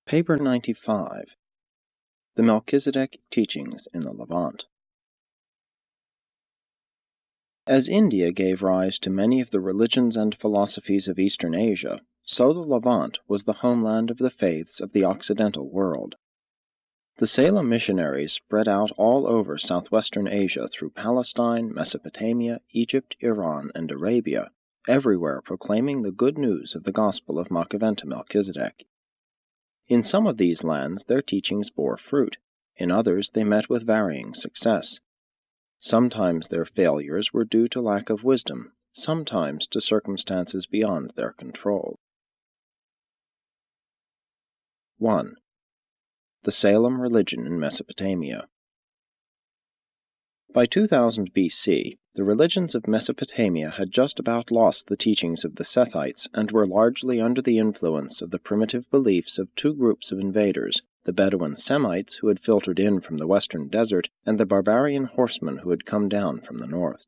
Paper 95. The Melchizedek Teachings in the Levant. As India gave rise to many of the religions and philosophies of Eastern Asia, so the Levant was the homeland of the faiths of the Occidental world. The Salem missionaries spread out all over southwestern Asia through Palestine, Mesopotamia, Egypt, Iran, and Arabia, everywhere proclaiming the good news of the gospel of Melchizedek. In some of these lands their teachings bore fruit, in others they met with varying success. Sometimes their failures were due to lack of wisdom, sometimes to circumstances beyond their control. 1. The Salem religion in Mesopotamia. By 2000 BC, the religions of Mesopotamia had just about lost the teachings of the Sethites and were largely under the influence of the primitive beliefs of two groups of invaders, the Bedouin Semites who had filtered in from the western desert, and the barbarian horsemen who had come down from the north.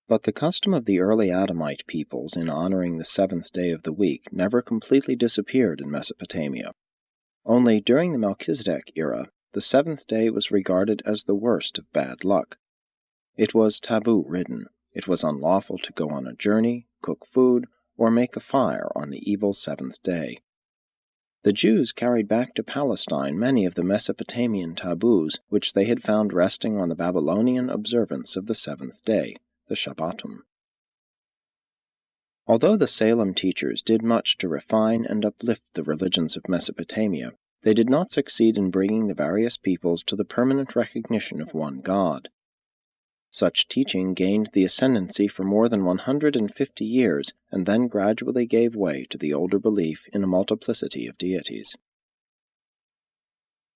But the custom of the early Adamite peoples in honoring the seventh day of the week never completely disappeared in Mesopotamia. Only during the Melchizedek era, the seventh day was regarded as the worst of bad luck. It was taboo-ridden. It was unlawful to go on a journey, cook food, or make a fire on the evil seventh day. The Jews carried back to Palestine many of the Mesopotamian taboos which they had found resting on the Babylonian observance of the seventh day, the Shabbatum. Although the Salem teachers did much to refine and uplift the religions of Mesopotamia, they did not succeed in bringing the various peoples to the permanent recognition of one God. Such teaching gained the ascendancy for more than 150 years and then gradually gave way to the older belief in a multiplicity of deities.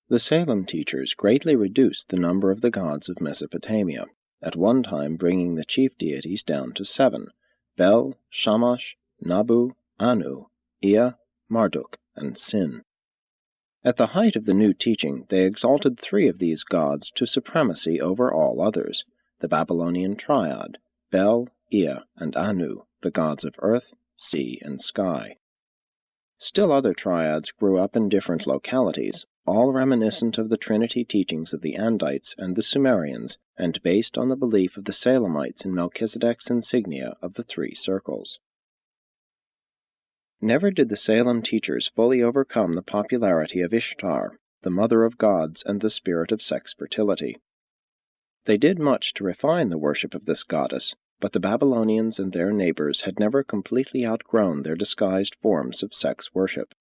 The Salem teachers greatly reduced the number of the gods of Mesopotamia, at one time bringing the chief deities down to 7, Bel, Shamash, Nabu, Anu, Ea, Marduk, and Sin. At the height of the new teaching, they exalted 3 of these gods to supremacy over all others, the Babylonian triad, Bel, Ea, and Anu, the gods of earth, sea, and sky. Still other triads grew up in different localities, all reminiscent of the Trinity teachings of the Andites and the Sumerians, and based on the belief of the Salemites in Melchizedek's insignia of the 3 circles. Never did the Salem teachers fully overcome the popularity of Ishtar, the mother of gods and the spirit of sex fertility. They did much to refine the worship of this goddess, but the Babylonians and their neighbors had never completely outgrown their disguised forms of sex worship.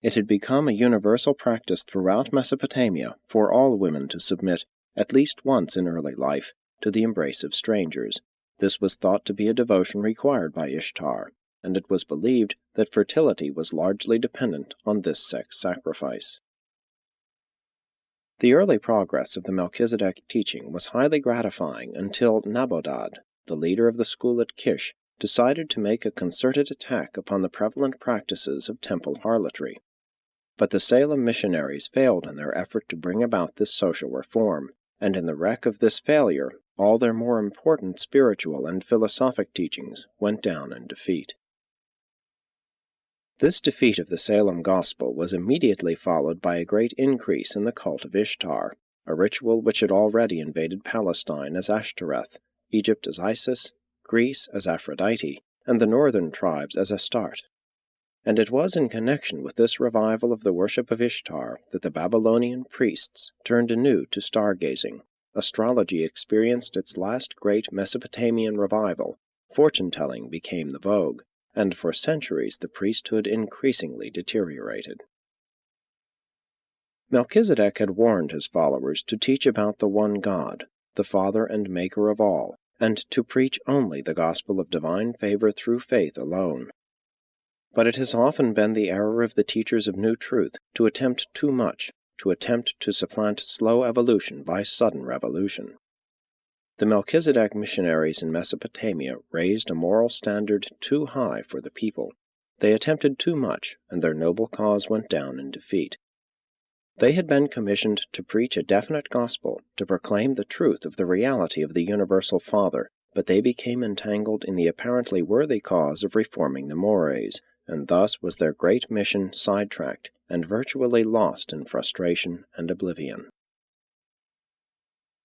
It had become a universal practice throughout Mesopotamia for all women to submit, at least once in early life, to the embrace of strangers. This was thought to be a devotion required by Ishtar, and it was believed that fertility was largely dependent on this sex sacrifice. The early progress of the Melchizedek teaching was highly gratifying until Nabodad, the leader of the school at Kish, decided to make a concerted attack upon the prevalent practices of temple harlotry. But the Salem missionaries failed in their effort to bring about this social reform, and in the wreck of this failure, all their more important spiritual and philosophic teachings went down in defeat. This defeat of the Salem gospel was immediately followed by a great increase in the cult of Ishtar, a ritual which had already invaded Palestine as Ashtoreth, Egypt as Isis, Greece as Aphrodite, and the northern tribes as Astarte. And it was in connection with this revival of the worship of Ishtar that the Babylonian priests turned anew to stargazing. Astrology experienced its last great Mesopotamian revival, fortune-telling became the vogue, and for centuries the priesthood increasingly deteriorated. Melchizedek had warned his followers to teach about the one God, the Father and Maker of all, and to preach only the gospel of divine favor through faith alone. But it has often been the error of the teachers of new truth to attempt too much, to attempt to supplant slow evolution by sudden revolution. The Melchizedek missionaries in Mesopotamia raised a moral standard too high for the people. They attempted too much, and their noble cause went down in defeat. They had been commissioned to preach a definite gospel, to proclaim the truth of the reality of the universal Father, but they became entangled in the apparently worthy cause of reforming the mores, and thus was their great mission sidetracked and virtually lost in frustration and oblivion.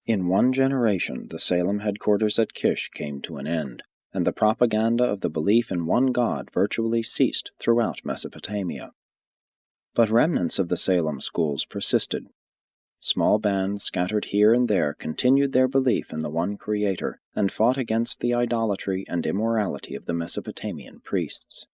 In one generation, the Salem headquarters at Kish came to an end, and the propaganda of the belief in one God virtually ceased throughout Mesopotamia. But remnants of the Salem schools persisted. Small bands scattered here and there continued their belief in the one Creator and fought against the idolatry and immorality of the Mesopotamian priests.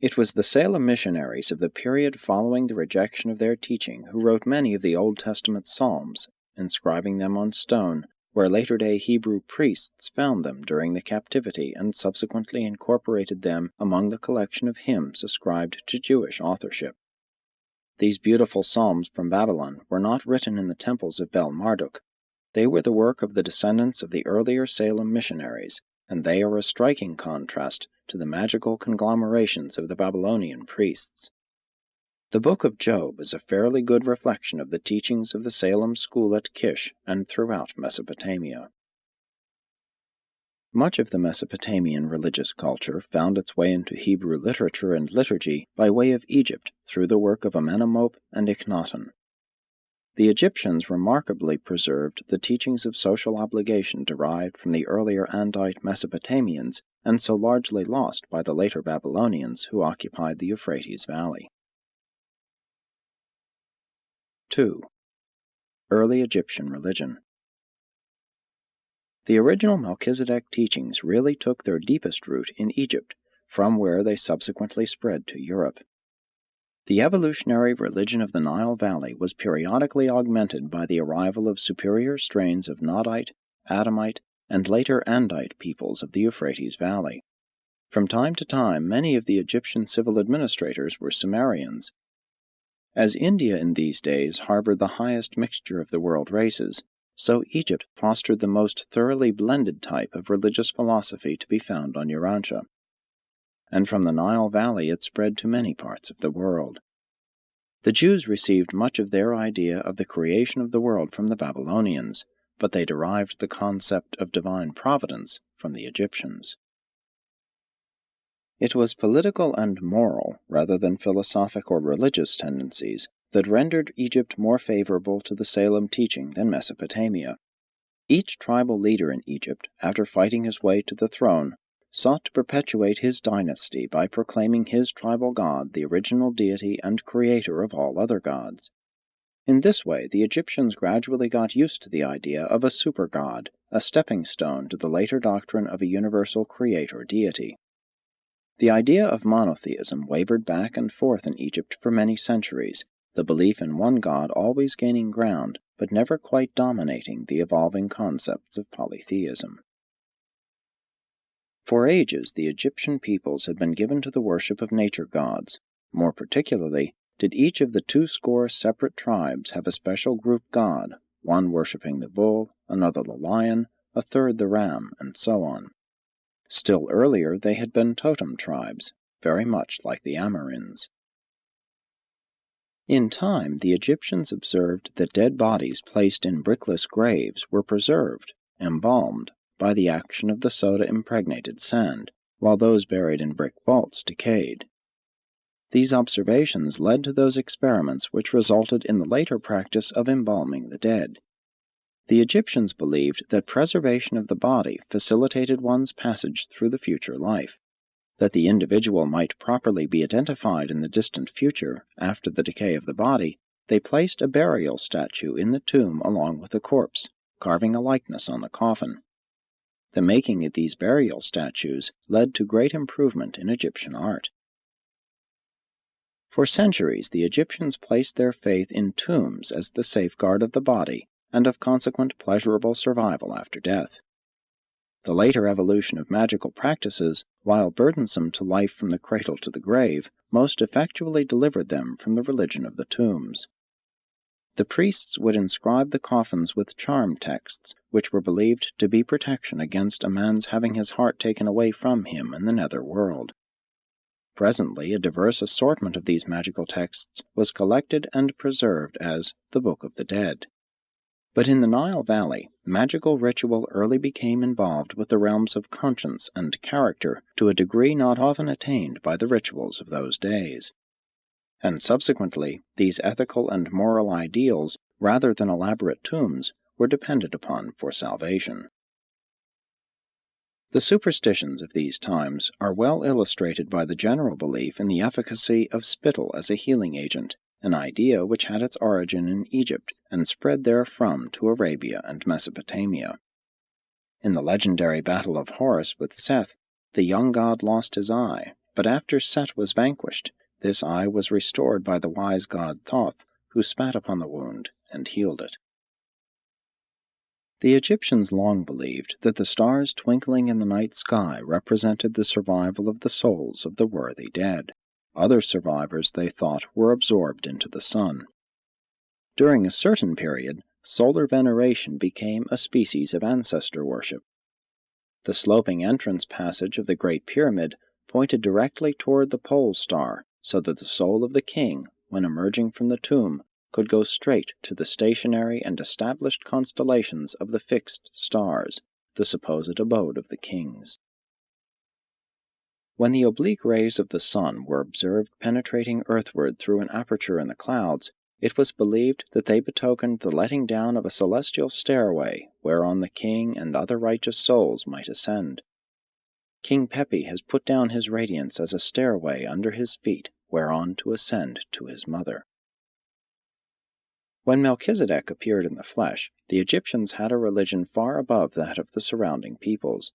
It was the Salem missionaries of the period following the rejection of their teaching who wrote many of the Old Testament psalms, inscribing them on stone, where later-day Hebrew priests found them during the captivity and subsequently incorporated them among the collection of hymns ascribed to Jewish authorship. These beautiful psalms from Babylon were not written in the temples of Bel-Marduk. They were the work of the descendants of the earlier Salem missionaries, and they are a striking contrast to the magical conglomerations of the Babylonian priests. The Book of Job is a fairly good reflection of the teachings of the Salem school at Kish and throughout Mesopotamia. Much of the Mesopotamian religious culture found its way into Hebrew literature and liturgy by way of Egypt through the work of Amenemop and Akhenaten. The Egyptians remarkably preserved the teachings of social obligation derived from the earlier Andite Mesopotamians and so largely lost by the later Babylonians who occupied the Euphrates Valley. 2. Early Egyptian religion. The original Melchizedek teachings really took their deepest root in Egypt, from where they subsequently spread to Europe. The evolutionary religion of the Nile Valley was periodically augmented by the arrival of superior strains of Nodite, Adamite, and later Andite peoples of the Euphrates Valley. From time to time, many of the Egyptian civil administrators were Sumerians. As India in these days harbored the highest mixture of the world races, so Egypt fostered the most thoroughly blended type of religious philosophy to be found on Urantia. And from the Nile Valley it spread to many parts of the world. The Jews received much of their idea of the creation of the world from the Babylonians, but they derived the concept of divine providence from the Egyptians. It was political and moral, rather than philosophic or religious tendencies, that rendered Egypt more favorable to the Salem teaching than Mesopotamia. Each tribal leader in Egypt, after fighting his way to the throne, sought to perpetuate his dynasty by proclaiming his tribal god the original deity and creator of all other gods. In this way, the Egyptians gradually got used to the idea of a super-god, a stepping stone to the later doctrine of a universal creator deity. The idea of monotheism wavered back and forth in Egypt for many centuries, the belief in one god always gaining ground, but never quite dominating the evolving concepts of polytheism. For ages, the Egyptian peoples had been given to the worship of nature gods. More particularly, did each of the 200 separate tribes have a special group god, one worshipping the bull, another the lion, a third the ram, and so on. Still earlier, they had been totem tribes, very much like the Amorins. In time, the Egyptians observed that dead bodies placed in brickless graves were preserved, embalmed, by the action of the soda-impregnated sand, while those buried in brick vaults decayed. These observations led to those experiments which resulted in the later practice of embalming the dead. The Egyptians believed that preservation of the body facilitated one's passage through the future life. That the individual might properly be identified in the distant future, after the decay of the body, they placed a burial statue in the tomb along with the corpse, carving a likeness on the coffin. The making of these burial statues led to great improvement in Egyptian art. For centuries, the Egyptians placed their faith in tombs as the safeguard of the body and of consequent pleasurable survival after death. The later evolution of magical practices, while burdensome to life from the cradle to the grave, most effectually delivered them from the religion of the tombs. The priests would inscribe the coffins with charm texts, which were believed to be protection against a man's having his heart taken away from him in the nether world. Presently, a diverse assortment of these magical texts was collected and preserved as the Book of the Dead. But in the Nile Valley, magical ritual early became involved with the realms of conscience and character to a degree not often attained by the rituals of those days. And subsequently, these ethical and moral ideals, rather than elaborate tombs, were depended upon for salvation. The superstitions of these times are well illustrated by the general belief in the efficacy of spittle as a healing agent, an idea which had its origin in Egypt and spread therefrom to Arabia and Mesopotamia. In the legendary battle of Horus with Seth, the young god lost his eye, but after Set was vanquished, this eye was restored by the wise god Thoth, who spat upon the wound and healed it. The Egyptians long believed that the stars twinkling in the night sky represented the survival of the souls of the worthy dead. Other survivors, they thought, were absorbed into the sun. During a certain period, solar veneration became a species of ancestor worship. The sloping entrance passage of the Great Pyramid pointed directly toward the pole star, so that the soul of the king, when emerging from the tomb, could go straight to the stationary and established constellations of the fixed stars, the supposed abode of the kings. When the oblique rays of the sun were observed penetrating earthward through an aperture in the clouds, it was believed that they betokened the letting down of a celestial stairway whereon the king and other righteous souls might ascend. King Pepi has put down his radiance as a stairway under his feet whereon to ascend to his mother. When Melchizedek appeared in the flesh, the Egyptians had a religion far above that of the surrounding peoples.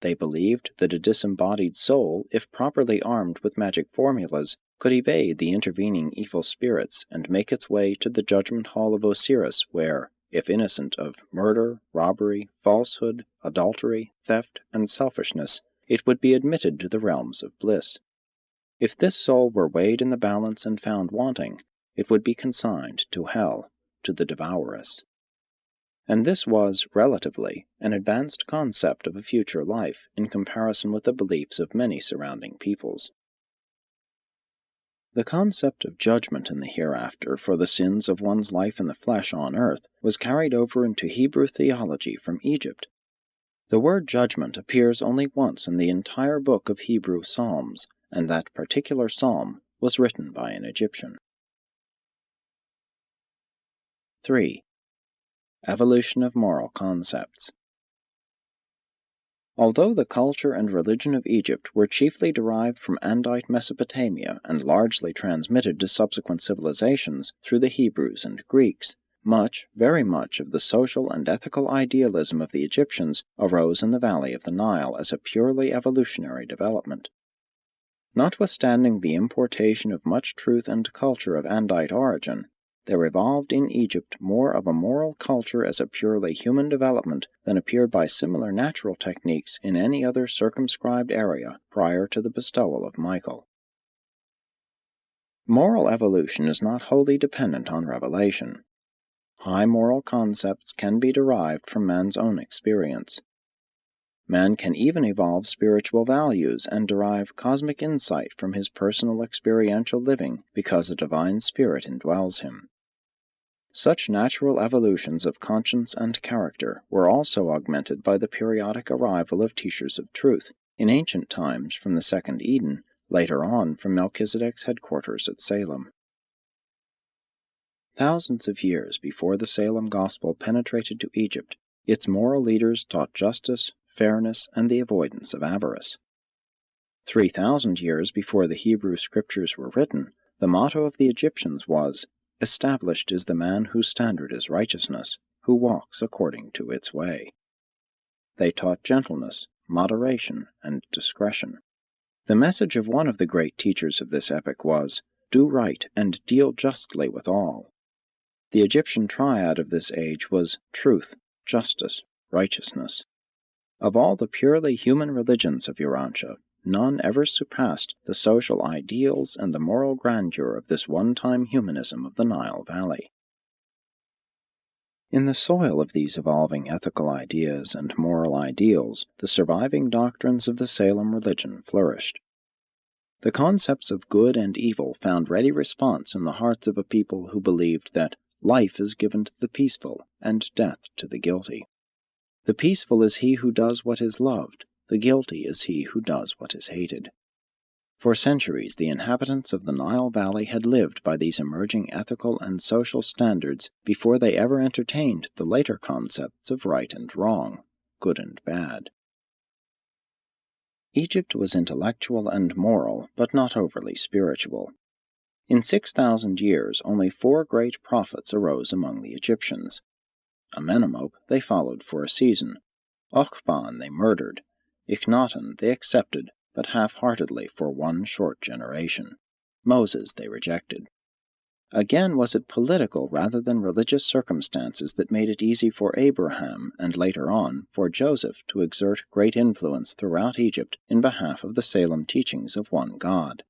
They believed that a disembodied soul, if properly armed with magic formulas, could evade the intervening evil spirits and make its way to the judgment hall of Osiris, where, if innocent of murder, robbery, falsehood, adultery, theft, and selfishness, it would be admitted to the realms of bliss. If this soul were weighed in the balance and found wanting, it would be consigned to hell, to the devouress. And this was, relatively, an advanced concept of a future life in comparison with the beliefs of many surrounding peoples. The concept of judgment in the hereafter for the sins of one's life in the flesh on earth was carried over into Hebrew theology from Egypt. The word judgment appears only once in the entire book of Hebrew Psalms, and that particular psalm was written by an Egyptian. 3. Evolution of moral concepts. Although the culture and religion of Egypt were chiefly derived from Andite Mesopotamia and largely transmitted to subsequent civilizations through the Hebrews and Greeks, very much of the social and ethical idealism of the Egyptians arose in the valley of the Nile as a purely evolutionary development. Notwithstanding the importation of much truth and culture of Andite origin, there evolved in Egypt more of a moral culture as a purely human development than appeared by similar natural techniques in any other circumscribed area prior to the bestowal of Michael. Moral evolution is not wholly dependent on revelation. High moral concepts can be derived from man's own experience. Man can even evolve spiritual values and derive cosmic insight from his personal experiential living because a divine spirit indwells him. Such natural evolutions of conscience and character were also augmented by the periodic arrival of teachers of truth, in ancient times from the second Eden, later on from Melchizedek's headquarters at Salem. Thousands of years before the Salem gospel penetrated to Egypt, its moral leaders taught justice, fairness, and the avoidance of avarice. 3,000 years before the Hebrew scriptures were written, the motto of the Egyptians was, "Established is the man whose standard is righteousness, who walks according to its way." They taught gentleness, moderation, and discretion. The message of one of the great teachers of this epoch was, "Do right and deal justly with all." The Egyptian triad of this age was truth, justice, righteousness. Of all the purely human religions of Urantia, none ever surpassed the social ideals and the moral grandeur of this one-time humanism of the Nile Valley. In the soil of these evolving ethical ideas and moral ideals, the surviving doctrines of the Salem religion flourished. The concepts of good and evil found ready response in the hearts of a people who believed that Life is given to the peaceful, and death to the guilty. The peaceful is he who does what is loved, the guilty is he who does what is hated. For centuries, the inhabitants of the Nile Valley had lived by these emerging ethical and social standards before they ever entertained the later concepts of right and wrong, good and bad. Egypt was intellectual and moral, but not overly spiritual. In 6,000 years, only 4 great prophets arose among the Egyptians. Amenemop they followed for a season. Ochban they murdered. Akhenaten they accepted, but half-heartedly for 1 short generation. Moses they rejected. Again, was it political rather than religious circumstances that made it easy for Abraham, and later on, for Joseph, to exert great influence throughout Egypt in behalf of the Salem teachings of one God?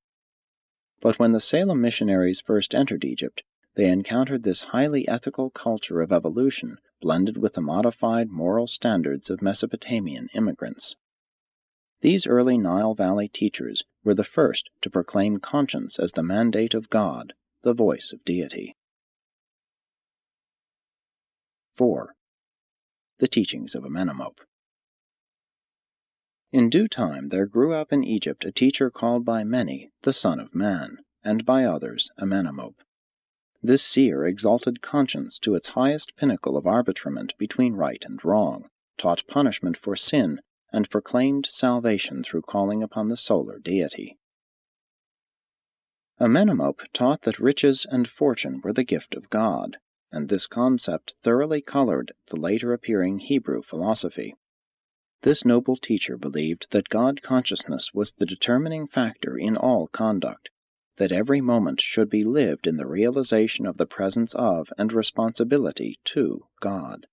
But when the Salem missionaries first entered Egypt, they encountered this highly ethical culture of evolution blended with the modified moral standards of Mesopotamian immigrants. These early Nile Valley teachers were the first to proclaim conscience as the mandate of God, the voice of deity. 4. The teachings of Amenemop. In due time there grew up in Egypt a teacher called by many the Son of Man, and by others Amenemop. This seer exalted conscience to its highest pinnacle of arbitrament between right and wrong, taught punishment for sin, and proclaimed salvation through calling upon the solar deity. Amenemop taught that riches and fortune were the gift of God, and this concept thoroughly colored the later appearing Hebrew philosophy. This noble teacher believed that God consciousness was the determining factor in all conduct, that every moment should be lived in the realization of the presence of and responsibility to God.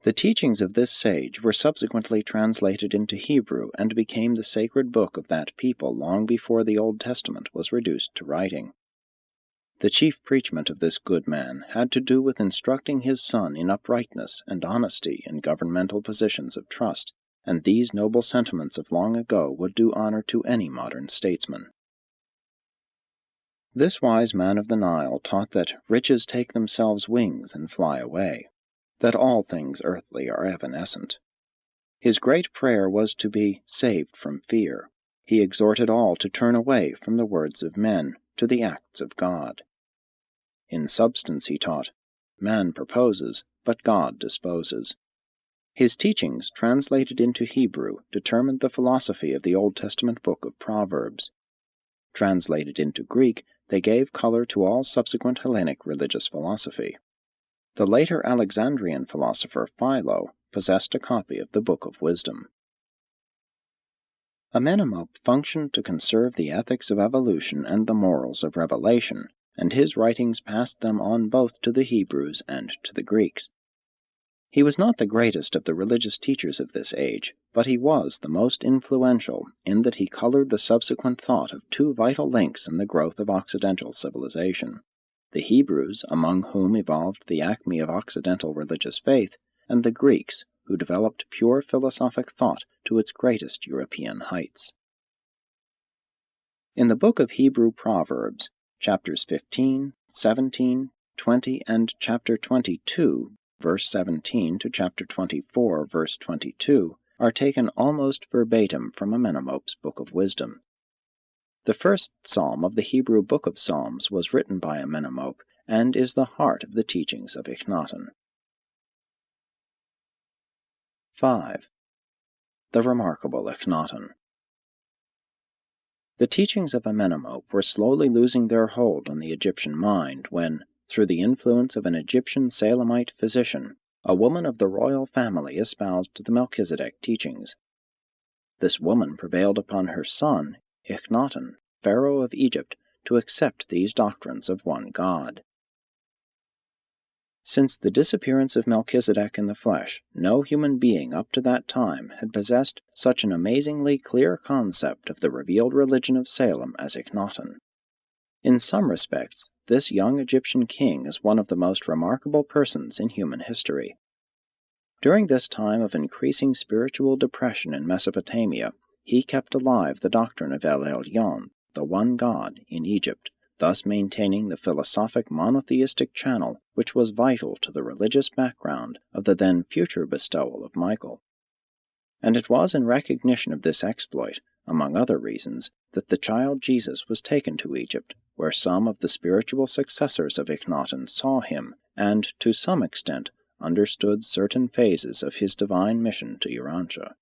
The teachings of this sage were subsequently translated into Hebrew and became the sacred book of that people long before the Old Testament was reduced to writing. The chief preachment of this good man had to do with instructing his son in uprightness and honesty in governmental positions of trust, and these noble sentiments of long ago would do honor to any modern statesman. This wise man of the Nile taught that riches take themselves wings and fly away, that all things earthly are evanescent. His great prayer was to be saved from fear. He exhorted all to turn away from the words of men to the acts of God. In substance, he taught, man proposes, but God disposes. His teachings, translated into Hebrew, determined the philosophy of the Old Testament book of Proverbs. Translated into Greek, they gave color to all subsequent Hellenic religious philosophy. The later Alexandrian philosopher Philo possessed a copy of the Book of Wisdom. Amenemop functioned to conserve the ethics of evolution and the morals of revelation, and his writings passed them on both to the Hebrews and to the Greeks. He was not the greatest of the religious teachers of this age, but he was the most influential in that he colored the subsequent thought of 2 vital links in the growth of Occidental civilization: the Hebrews, among whom evolved the acme of Occidental religious faith, and the Greeks, who developed pure philosophic thought to its greatest European heights. In the book of Hebrew Proverbs, chapters 15, 17, 20, and chapter 22, verse 17 to chapter 24, verse 22, are taken almost verbatim from Amenemop's Book of Wisdom. The first psalm of the Hebrew Book of Psalms was written by Amenemop and is the heart of the teachings of Akhenaten. 5. The remarkable Akhenaten. The teachings of Amenemop were slowly losing their hold on the Egyptian mind when, through the influence of an Egyptian Salemite physician, a woman of the royal family espoused the Melchizedek teachings. This woman prevailed upon her son, Akhenaten, Pharaoh of Egypt, to accept these doctrines of one God. Since the disappearance of Melchizedek in the flesh, no human being up to that time had possessed such an amazingly clear concept of the revealed religion of Salem as Akhenaten. In some respects, this young Egyptian king is one of the most remarkable persons in human history. During this time of increasing spiritual depression in Mesopotamia, he kept alive the doctrine of El Elyon, the one God, in Egypt, thus maintaining the philosophic monotheistic channel which was vital to the religious background of the then future bestowal of Michael. And it was in recognition of this exploit, among other reasons, that the child Jesus was taken to Egypt, where some of the spiritual successors of Akhenaten saw him, and, to some extent, understood certain phases of his divine mission to Urantia.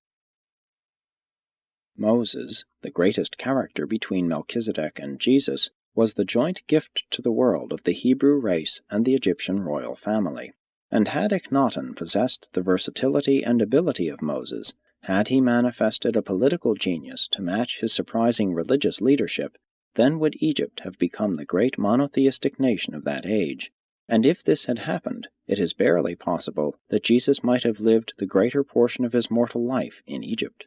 Moses, the greatest character between Melchizedek and Jesus, was the joint gift to the world of the Hebrew race and the Egyptian royal family. And had Akhenaten possessed the versatility and ability of Moses, had he manifested a political genius to match his surprising religious leadership, then would Egypt have become the great monotheistic nation of that age. And if this had happened, it is barely possible that Jesus might have lived the greater portion of his mortal life in Egypt.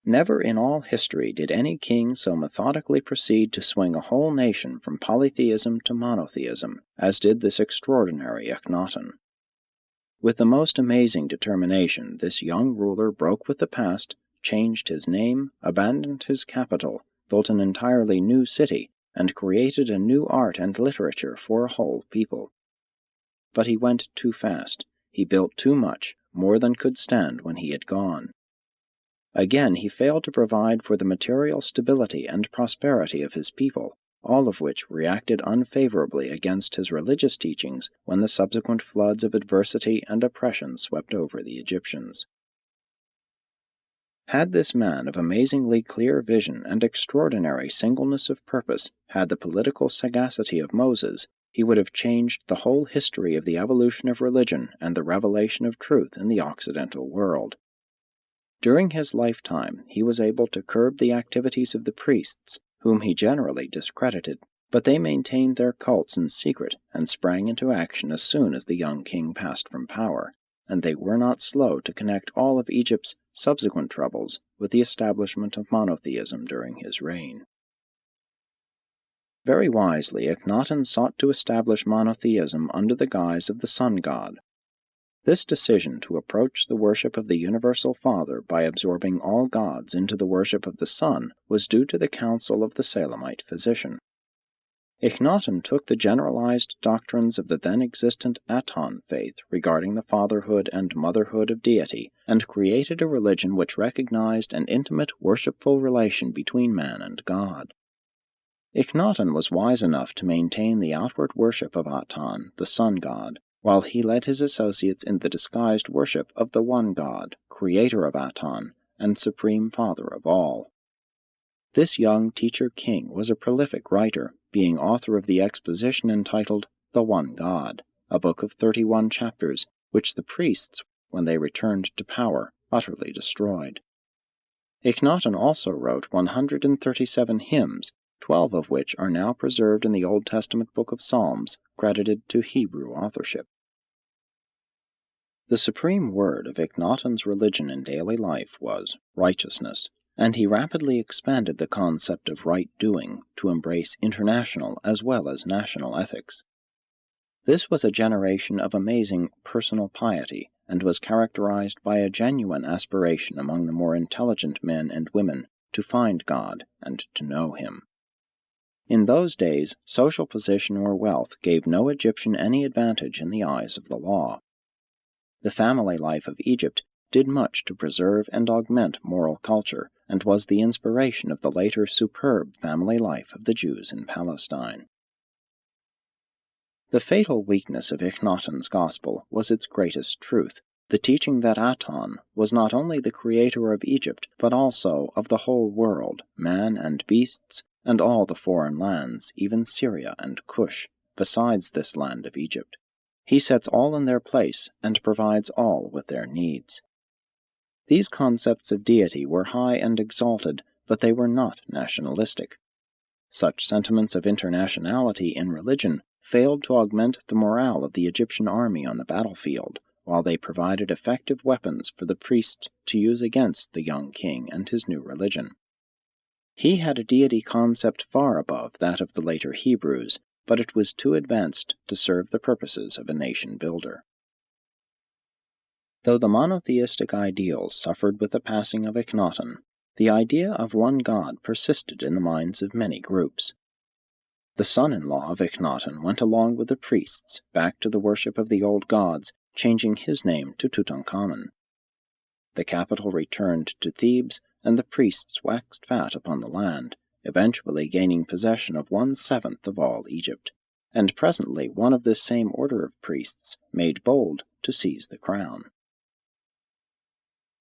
Never in all history did any king so methodically proceed to swing a whole nation from polytheism to monotheism, as did this extraordinary Akhenaten. With the most amazing determination, this young ruler broke with the past, changed his name, abandoned his capital, built an entirely new city, and created a new art and literature for a whole people. But he went too fast. He built too much, more than could stand when he had gone. Again, he failed to provide for the material stability and prosperity of his people, all of which reacted unfavorably against his religious teachings when the subsequent floods of adversity and oppression swept over the Egyptians. Had this man of amazingly clear vision and extraordinary singleness of purpose had the political sagacity of Moses, he would have changed the whole history of the evolution of religion and the revelation of truth in the Occidental world. During his lifetime, he was able to curb the activities of the priests, whom he generally discredited, but they maintained their cults in secret and sprang into action as soon as the young king passed from power, and they were not slow to connect all of Egypt's subsequent troubles with the establishment of monotheism during his reign. Very wisely, Akhenaten sought to establish monotheism under the guise of the sun god. This decision to approach the worship of the Universal Father by absorbing all gods into the worship of the sun was due to the counsel of the Salamite physician. Akhenaten took the generalized doctrines of the then existent Aton faith regarding the fatherhood and motherhood of deity, and created a religion which recognized an intimate worshipful relation between man and God. Akhenaten was wise enough to maintain the outward worship of Aton, the sun god, while he led his associates in the disguised worship of the one God, creator of Aton, and supreme father of all. This young teacher-king was a prolific writer, being author of the exposition entitled The One God, a book of 31 chapters, which the priests, when they returned to power, utterly destroyed. Akhenaten also wrote 137 hymns, 12 of which are now preserved in the Old Testament book of Psalms, credited to Hebrew authorship. The supreme word of Akhenaten's religion in daily life was righteousness, and he rapidly expanded the concept of right-doing to embrace international as well as national ethics. This was a generation of amazing personal piety, and was characterized by a genuine aspiration among the more intelligent men and women to find God and to know Him. In those days, social position or wealth gave no Egyptian any advantage in the eyes of the law. The family life of Egypt did much to preserve and augment moral culture, and was the inspiration of the later superb family life of the Jews in Palestine. The fatal weakness of Akhenaten's gospel was its greatest truth, the teaching that Aton was not only the creator of Egypt, but also of the whole world, man and beasts, and all the foreign lands, even Syria and Cush, besides this land of Egypt. He sets all in their place, and provides all with their needs. These concepts of deity were high and exalted, but they were not nationalistic. Such sentiments of internationality in religion failed to augment the morale of the Egyptian army on the battlefield, while they provided effective weapons for the priests to use against the young king and his new religion. He had a deity concept far above that of the later Hebrews, but it was too advanced to serve the purposes of a nation-builder. Though the monotheistic ideals suffered with the passing of Akhenaten, the idea of one God persisted in the minds of many groups, The son-in-law of Akhenaten went along with the priests back to the worship of the old gods, changing his name to Tutankhamun. The capital returned to Thebes, and the priests waxed fat upon the land, eventually gaining possession of 1/7 of all Egypt, and presently one of this same order of priests made bold to seize the crown.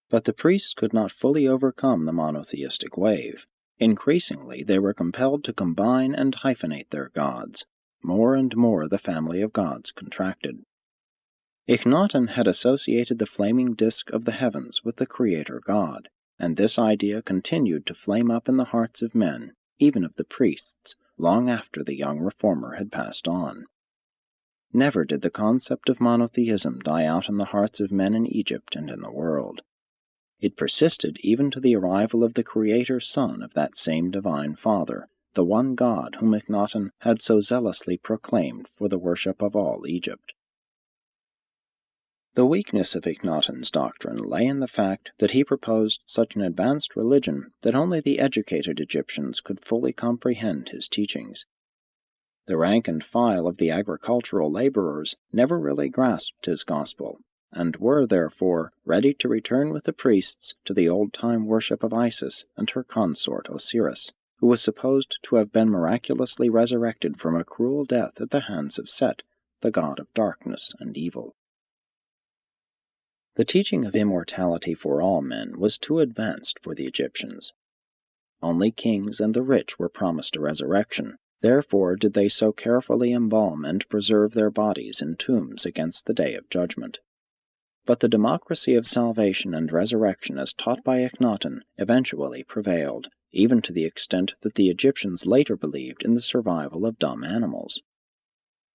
But the priests could not fully overcome the monotheistic wave. Increasingly, they were compelled to combine and hyphenate their gods. More and more the family of gods contracted. Akhenaten had associated the flaming disk of the heavens with the Creator God, and this idea continued to flame up in the hearts of men, even of the priests, long after the young reformer had passed on. Never did the concept of monotheism die out in the hearts of men in Egypt and in the world. It persisted even to the arrival of the Creator Son of that same Divine Father, the one God whom Akhenaten had so zealously proclaimed for the worship of all Egypt. The weakness of Akhenaten's doctrine lay in the fact that he proposed such an advanced religion that only the educated Egyptians could fully comprehend his teachings. The rank and file of the agricultural laborers never really grasped his gospel, and were, therefore, ready to return with the priests to the old-time worship of Isis and her consort Osiris, who was supposed to have been miraculously resurrected from a cruel death at the hands of Set, the god of darkness and evil. The teaching of immortality for all men was too advanced for the Egyptians. Only kings and the rich were promised a resurrection. Therefore did they so carefully embalm and preserve their bodies in tombs against the day of judgment. But the democracy of salvation and resurrection as taught by Akhenaten eventually prevailed, even to the extent that the Egyptians later believed in the survival of dumb animals.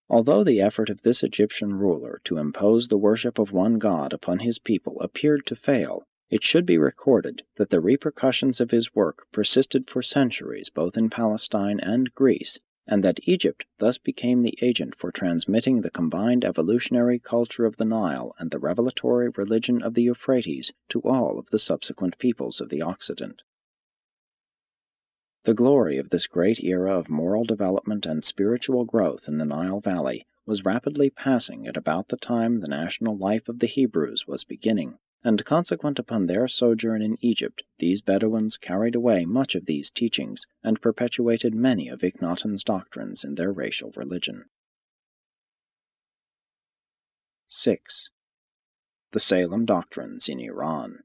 Although the effort of this Egyptian ruler to impose the worship of one god upon his people appeared to fail, it should be recorded that the repercussions of his work persisted for centuries both in Palestine and Greece, and that Egypt thus became the agent for transmitting the combined evolutionary culture of the Nile and the revelatory religion of the Euphrates to all of the subsequent peoples of the Occident. The glory of this great era of moral development and spiritual growth in the Nile Valley was rapidly passing at about the time the national life of the Hebrews was beginning, and consequent upon their sojourn in Egypt, these Bedouins carried away much of these teachings and perpetuated many of Akhenaten's doctrines in their racial religion. 6. The Salem Doctrines in Iran.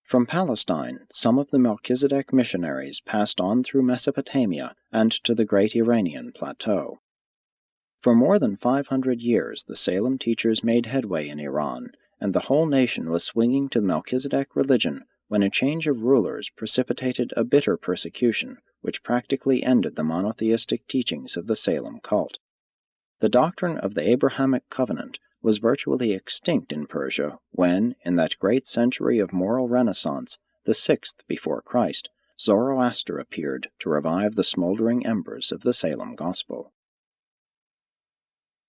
From Palestine, some of the Melchizedek missionaries passed on through Mesopotamia and to the great Iranian plateau. For more than 500 years the Salem teachers made headway in Iran, and the whole nation was swinging to the Melchizedek religion when a change of rulers precipitated a bitter persecution which practically ended the monotheistic teachings of the Salem cult. The doctrine of the Abrahamic covenant was virtually extinct in Persia when, in that great century of moral renaissance, the 6th before Christ, Zoroaster appeared to revive the smoldering embers of the Salem gospel.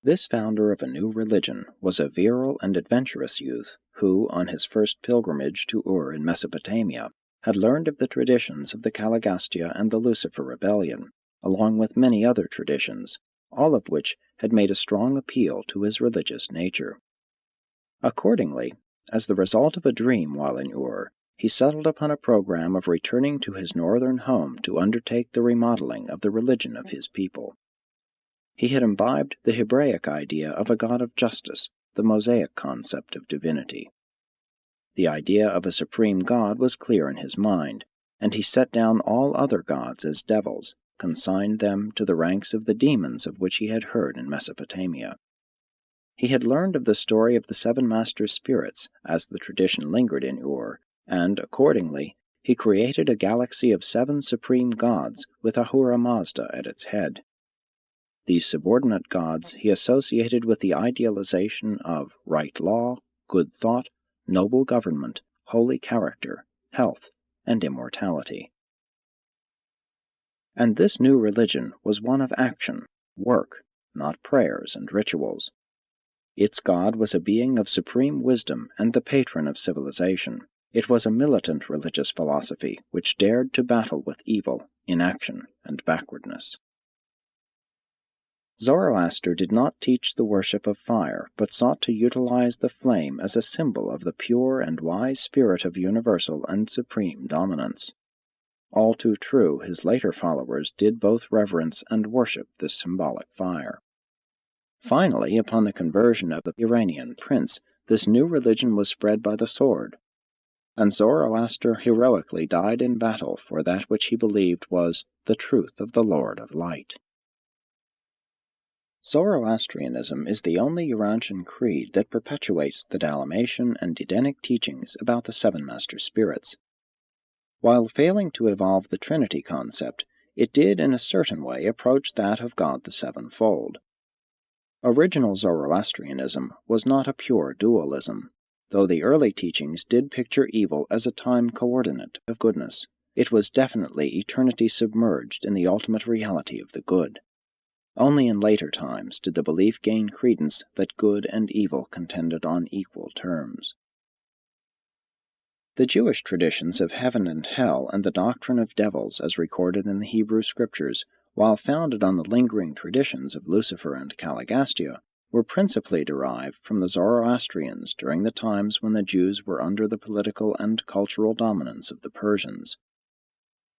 This founder of a new religion was a virile and adventurous youth who, on his first pilgrimage to Ur in Mesopotamia, had learned of the traditions of the Caligastia and the Lucifer rebellion, along with many other traditions, all of which had made a strong appeal to his religious nature. Accordingly, as the result of a dream while in Ur, he settled upon a program of returning to his northern home to undertake the remodeling of the religion of his people. He had imbibed the Hebraic idea of a God of justice, the Mosaic concept of divinity. The idea of a supreme God was clear in his mind, and he set down all other gods as devils, consigned them to the ranks of the demons of which he had heard in Mesopotamia. He had learned of the story of the 7 master spirits as the tradition lingered in Ur, and, accordingly, he created a galaxy of 7 supreme gods with Ahura Mazda at its head. These subordinate gods he associated with the idealization of right law, good thought, noble government, holy character, health, and immortality. And this new religion was one of action, work, not prayers and rituals. Its God was a being of supreme wisdom and the patron of civilization, It was a militant religious philosophy which dared to battle with evil, inaction, and backwardness. Zoroaster did not teach the worship of fire, but sought to utilize the flame as a symbol of the pure and wise spirit of universal and supreme dominance. All too true, his later followers did both reverence and worship this symbolic fire. Finally, upon the conversion of the Iranian prince, this new religion was spread by the sword, and Zoroaster heroically died in battle for that which he believed was the truth of the Lord of Light. Zoroastrianism is the only Urantian creed that perpetuates the Dalmatian and Edenic teachings about the seven master spirits. While failing to evolve the Trinity concept, it did in a certain way approach that of God the Sevenfold. Original Zoroastrianism was not a pure dualism. Though the early teachings did picture evil as a time coordinate of goodness, it was definitely eternity submerged in the ultimate reality of the good. Only in later times did the belief gain credence that good and evil contended on equal terms. The Jewish traditions of heaven and hell and the doctrine of devils as recorded in the Hebrew Scriptures, while founded on the lingering traditions of Lucifer and Caligastia, were principally derived from the Zoroastrians during the times when the Jews were under the political and cultural dominance of the Persians.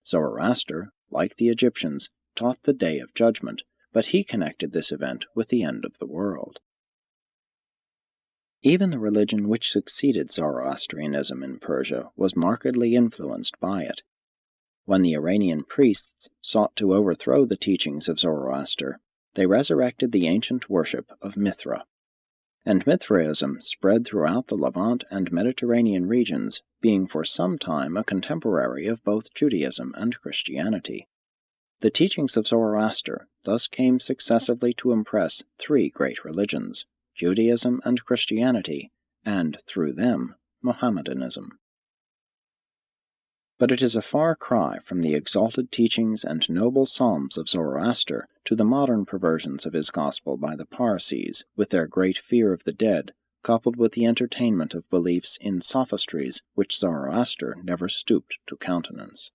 Zoroaster, like the Egyptians, taught the Day of Judgment, but he connected this event with the end of the world. Even the religion which succeeded Zoroastrianism in Persia was markedly influenced by it. When the Iranian priests sought to overthrow the teachings of Zoroaster, they resurrected the ancient worship of Mithra. And Mithraism spread throughout the Levant and Mediterranean regions, being for some time a contemporary of both Judaism and Christianity. The teachings of Zoroaster thus came successively to impress three great religions, Judaism and Christianity, and, through them, Mohammedanism. But it is a far cry from the exalted teachings and noble psalms of Zoroaster to the modern perversions of his gospel by the Parsees, with their great fear of the dead, coupled with the entertainment of beliefs in sophistries which Zoroaster never stooped to countenance.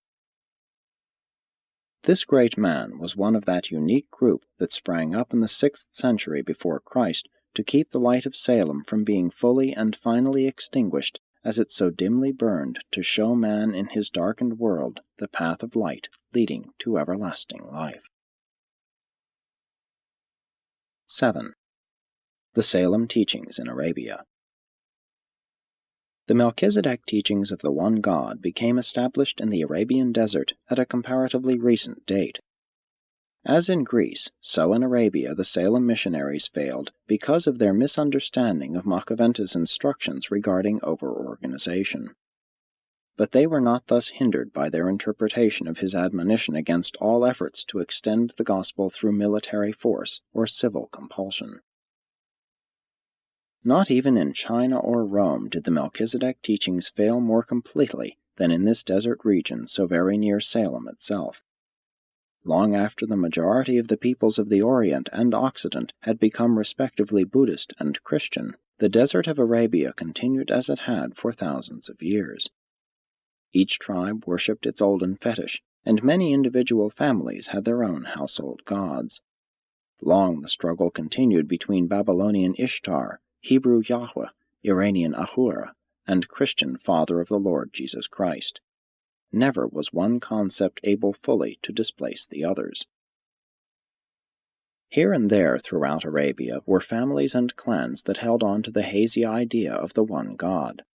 This great man was one of that unique group that sprang up in the 6th century before Christ to keep the light of Salem from being fully and finally extinguished, as it so dimly burned to show man in his darkened world the path of light leading to everlasting life. 7. The Salem Teachings in Arabia. The Melchizedek teachings of the one God became established in the Arabian desert at a comparatively recent date. As in Greece, so in Arabia the Salem missionaries failed because of their misunderstanding of Macaventa's instructions regarding over-organization. But they were not thus hindered by their interpretation of his admonition against all efforts to extend the gospel through military force or civil compulsion. Not even in China or Rome did the Melchizedek teachings fail more completely than in this desert region so very near Salem itself. Long after the majority of the peoples of the Orient and Occident had become respectively Buddhist and Christian, the desert of Arabia continued as it had for thousands of years. Each tribe worshipped its olden fetish, and many individual families had their own household gods. Long the struggle continued between Babylonian Ishtar, Hebrew Yahweh, Iranian Ahura, and Christian Father of the Lord Jesus Christ. Never was one concept able fully to displace the others. Here and there throughout Arabia were families and clans that held on to the hazy idea of the one God.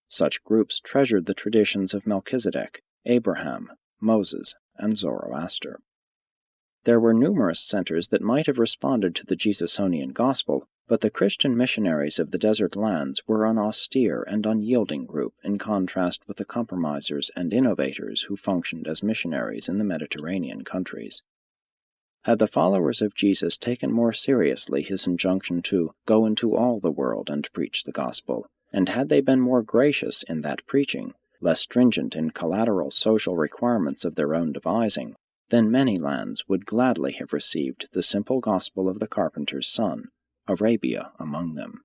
Such groups treasured the traditions of Melchizedek, Abraham, Moses, and Zoroaster. There were numerous centers that might have responded to the Jesusonian gospel, but the Christian missionaries of the desert lands were an austere and unyielding group in contrast with the compromisers and innovators who functioned as missionaries in the Mediterranean countries. Had the followers of Jesus taken more seriously his injunction to go into all the world and preach the gospel, and had they been more gracious in that preaching, less stringent in collateral social requirements of their own devising, then many lands would gladly have received the simple gospel of the carpenter's son, Arabia among them.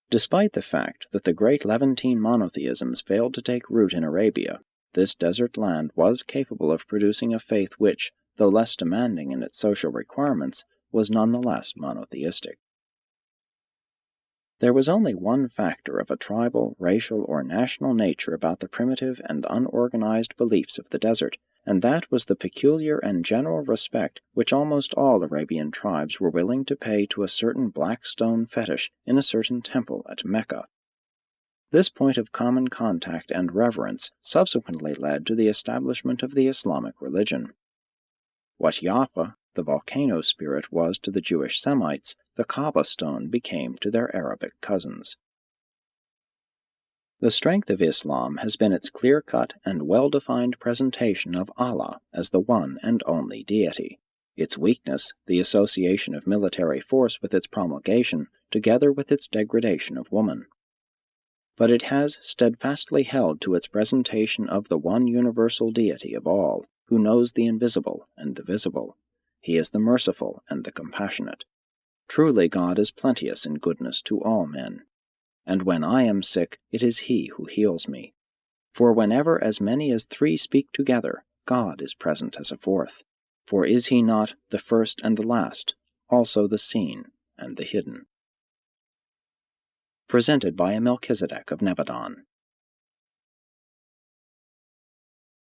Despite the fact that the great Levantine monotheisms failed to take root in Arabia, this desert land was capable of producing a faith which, though less demanding in its social requirements, was nonetheless monotheistic. There was only one factor of a tribal, racial, or national nature about the primitive and unorganized beliefs of the desert, and that was the peculiar and general respect which almost all Arabian tribes were willing to pay to a certain black stone fetish in a certain temple at Mecca. This point of common contact and reverence subsequently led to the establishment of the Islamic religion. What Yahweh, the volcano spirit, was to the Jewish Semites, the Kaaba stone became to their Arabic cousins. The strength of Islam has been its clear-cut and well-defined presentation of Allah as the one and only deity. Its weakness, the association of military force with its promulgation, together with its degradation of woman. But it has steadfastly held to its presentation of the one universal deity of all, who knows the invisible and the visible. He is the merciful and the compassionate. Truly God is plenteous in goodness to all men. And when I am sick, it is He who heals me. For whenever as many as three speak together, God is present as a fourth. For is He not the first and the last, also the seen and the hidden? Presented by a Melchizedek of Nevadon.